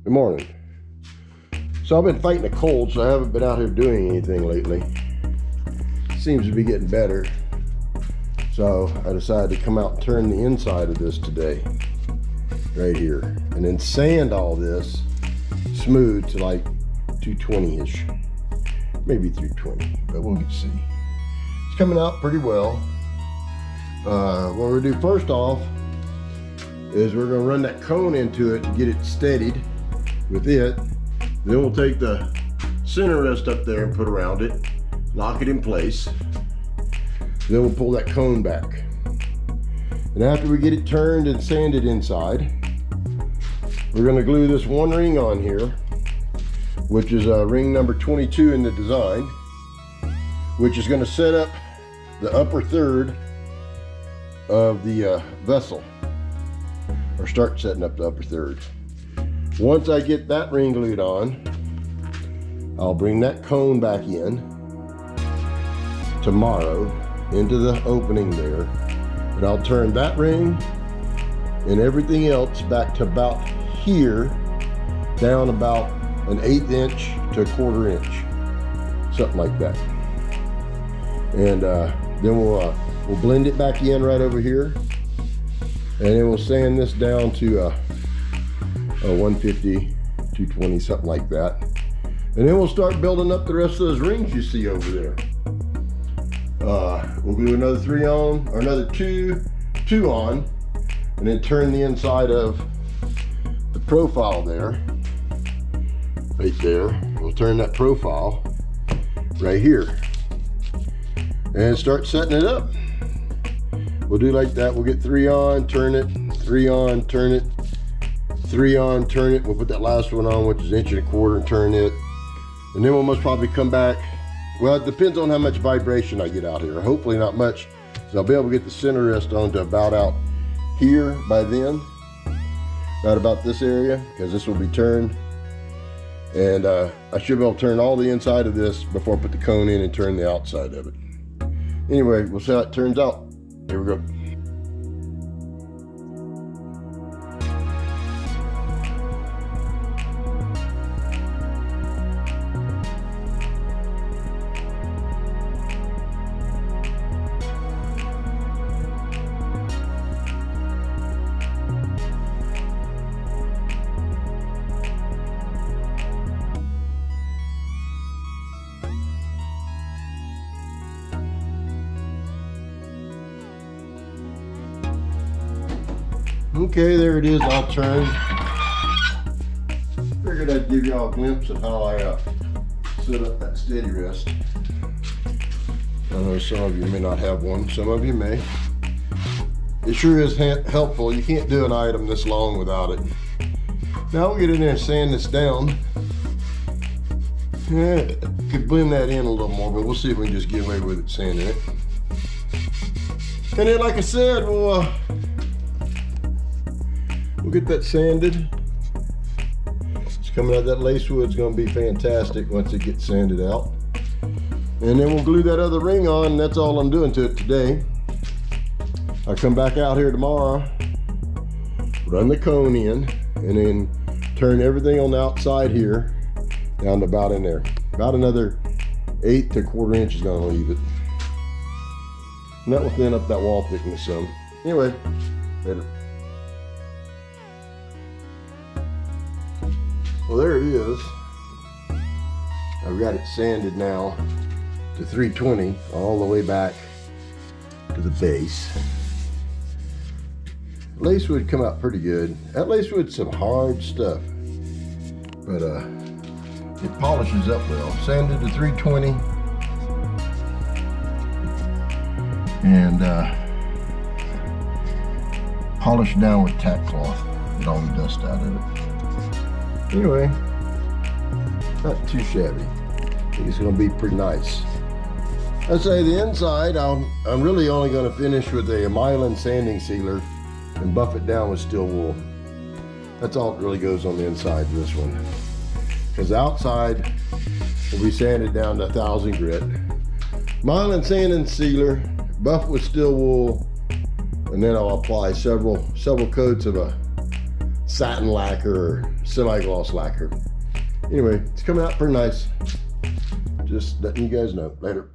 Good morning. So I've been fighting a cold, so I haven't been out here doing anything lately. Seems to be getting better. So I decided to come out and turn the inside of this today, right here, and then sand all this smooth to like 220-ish, maybe 320, but we'll get to see. It's coming out pretty well. What we're gonna do first off is we're gonna run that cone into it to get it steadied with it. Then we'll take the center rest up there and put around it, lock it in place. Then we'll pull that cone back. And after we get it turned and sanded inside, we're gonna glue this one ring on here, which is ring number 22 in the design, which is gonna set up the upper third of the vessel, or start setting up the upper third. Once I get that ring glued on, I'll bring that cone back in tomorrow into the opening there, and I'll turn that ring and everything else back to about here, down about an 1/8 inch to 1/4 inch, something like that. And then we'll blend it back in right over here, and then we'll sand this down to a 150, 220, something like that. And then we'll start building up the rest of those rings you see over there. We'll do another 3 on, or another two on, and then turn the inside of the profile there, right there. We'll turn that profile right here and start setting it up. We'll do like that. We'll get 3 on, turn it, 3 on, turn it, 3 on, turn it. We'll put that last one on, which is 1.25 inches, and turn it. And then we'll most probably come back. Well, it depends on how much vibration I get out here. Hopefully not much, so I'll be able to get the center rest on to about out here by then, right about this area, because this will be turned. And I should be able to turn all the inside of this before I put the cone in and turn the outside of it. Anyway, we'll see how it turns out. Here we go. Okay, there it is, all turned. Figured I'd give y'all a glimpse of how I set up that steady rest. I know some of you may not have one, some of you may. It sure is helpful. You can't do an item this long without it. Now we'll get in there and sand this down. Yeah, could blend that in a little more, but we'll see if we can just get away with it sanding it. And then, like I said, we'll get that sanded. It's coming out. That lace wood's gonna be fantastic once it gets sanded out. And then we'll glue that other ring on, and that's all I'm doing to it today. I'll come back out here tomorrow, run the cone in, and then turn everything on the outside here down to about in there. About another 1/8 to 1/4 inch is gonna leave it. And that will thin up that wall thickness some. Anyway, later. Well, there it is. I've got it sanded now to 320 all the way back to the base. Lace wood come out pretty good. That lace wood's some hard stuff, but it polishes up well. Sanded to 320 and polished down with tack cloth. Get all the dust out of it. Anyway, not too shabby. I think it's gonna be pretty nice. I'd say the inside, I'm really only gonna finish with a myelin sanding sealer and buff it down with steel wool. That's all that really goes on the inside of this one. Because the outside will be sanded down to 1000 grit. Myelin sanding sealer, buff with steel wool, and then I'll apply several coats of a satin lacquer or semi-gloss lacquer. Anyway, it's coming out pretty nice. Just letting you guys know. Later.